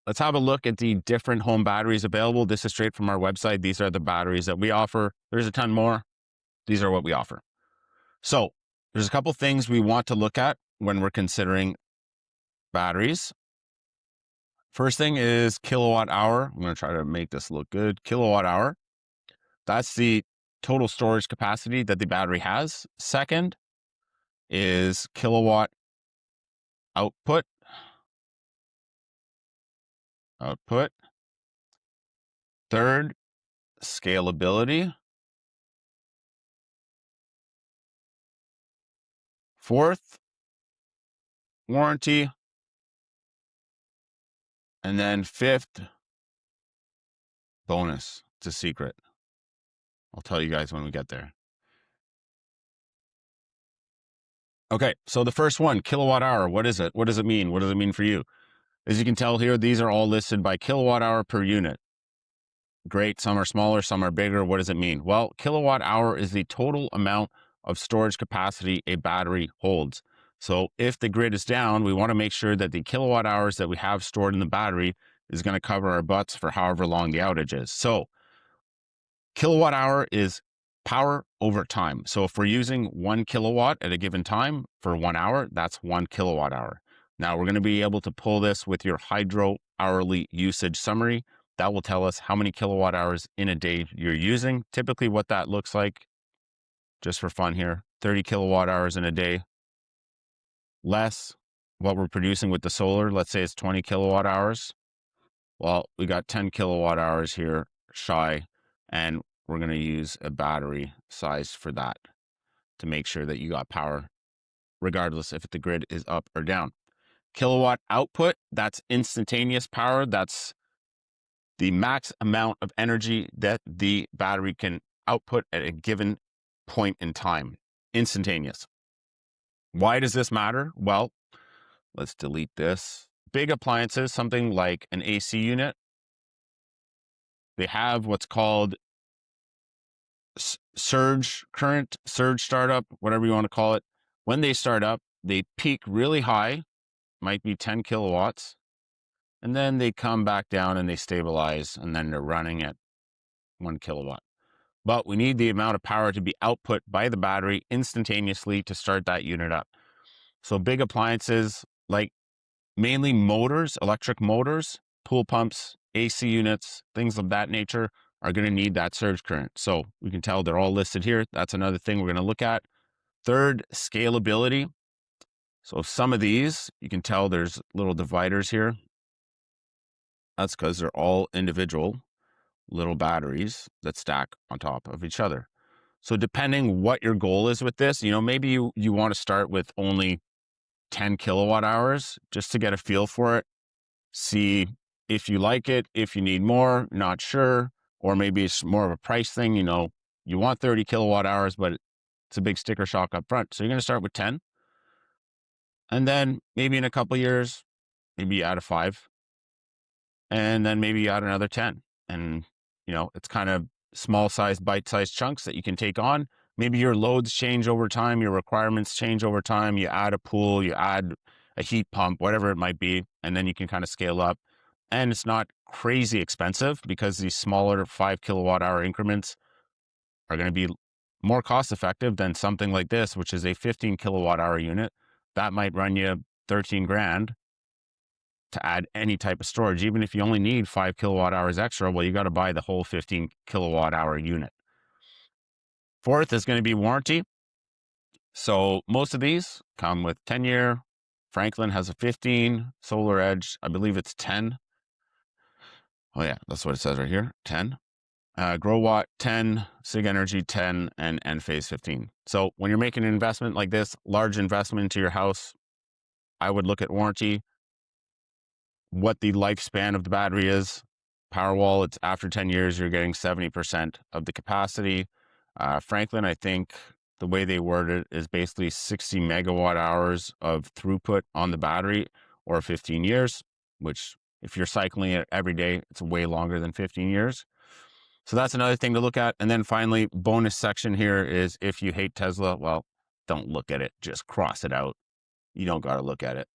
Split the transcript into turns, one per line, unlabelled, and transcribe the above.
let's have a look at the different home batteries available. This is straight from our website. These are the batteries that we offer. There's a ton more. These are what we offer. So there's a couple things we want to look at when we're considering batteries. First thing is kilowatt hour. I'm going to try to make this look good. Kilowatt hour. That's the total storage capacity that the battery has. Second is kilowatt output. Third, scalability. Fourth, warranty. And then fifth, bonus. It's a secret. I'll tell you guys when we get there. Okay, so the first one, kilowatt hour. What is it? What does it mean? What does it mean for you? As you can tell here, these are all listed by kilowatt hour per unit. Great. Some are smaller, some are bigger. What does it mean? Well, kilowatt hour is the total amount of storage capacity a battery holds. So if the grid is down, we want to make sure that the kilowatt hours that we have stored in the battery is going to cover our butts for however long the outage is. So kilowatt hour is power over time. So if we're using 1 kilowatt at a given time for 1 hour, that's 1 kilowatt hour. Now we're going to be able to pull this with your hydro hourly usage summary. That will tell us how many kilowatt hours in a day you're using. Typically what that looks like, just for fun here, 30 kilowatt hours in a day. Less what we're producing with the solar. Let's say it's 20 kilowatt hours. Well, we got 10 kilowatt hours here shy, and we're going to use a battery sized for that to make sure that you got power regardless if the grid is up or down. Kilowatt output, that's instantaneous power. That's the max amount of energy that the battery can output at a given point in time. Instantaneous. Why does this matter? Well, let's delete this. Big appliances, something like an AC unit, they have what's called surge current, surge startup, whatever you want to call it. When they start up, they peak really high, might be 10 kilowatts, and then they come back down and they stabilize, and then they're running at 1 kilowatt. But we need the amount of power to be output by the battery instantaneously to start that unit up. So big appliances like mainly motors, electric motors, pool pumps, AC units, things of that nature are going to need that surge current. So we can tell they're all listed here. That's another thing we're going to look at. Third, scalability. So some of these, you can tell there's little dividers here. That's because they're all individual little batteries that stack on top of each other. So depending what your goal is with this, maybe you want to start with only 10 kilowatt hours just to get a feel for it. See if you like it, if you need more, not sure, or maybe it's more of a price thing. You want 30 kilowatt hours, but it's a big sticker shock up front. So you're going to start with 10. And then maybe in a couple of years, maybe you add a 5. And then maybe you add another 10. And, it's kind of small size, bite-sized chunks that you can take on. Maybe your loads change over time, your requirements change over time. You add a pool, you add a heat pump, whatever it might be, and then you can kind of scale up. And it's not crazy expensive because these smaller 5 kilowatt hour increments are going to be more cost effective than something like this, which is a 15 kilowatt hour unit. That might run you 13 grand to add any type of storage. Even if you only need 5 kilowatt hours extra, well, you got to buy the whole 15 kilowatt hour unit. Fourth is going to be warranty. So most of these come with 10-year. Franklin has a 15. Solar Edge, I believe it's 10. Oh yeah, that's what it says right here, 10. GrowWatt 10, Sig Energy 10, and Enphase 15. So when you're making an investment like this, large investment into your house, I would look at warranty, what the lifespan of the battery is. Powerwall, it's after 10 years, you're getting 70% of the capacity. Franklin, I think the way they word it is basically 60 megawatt hours of throughput on the battery or 15 years, which if you're cycling it every day, it's way longer than 15 years. So that's another thing to look at. And then finally, bonus section here is if you hate Tesla, well, don't look at it. Just cross it out. You don't got to look at it.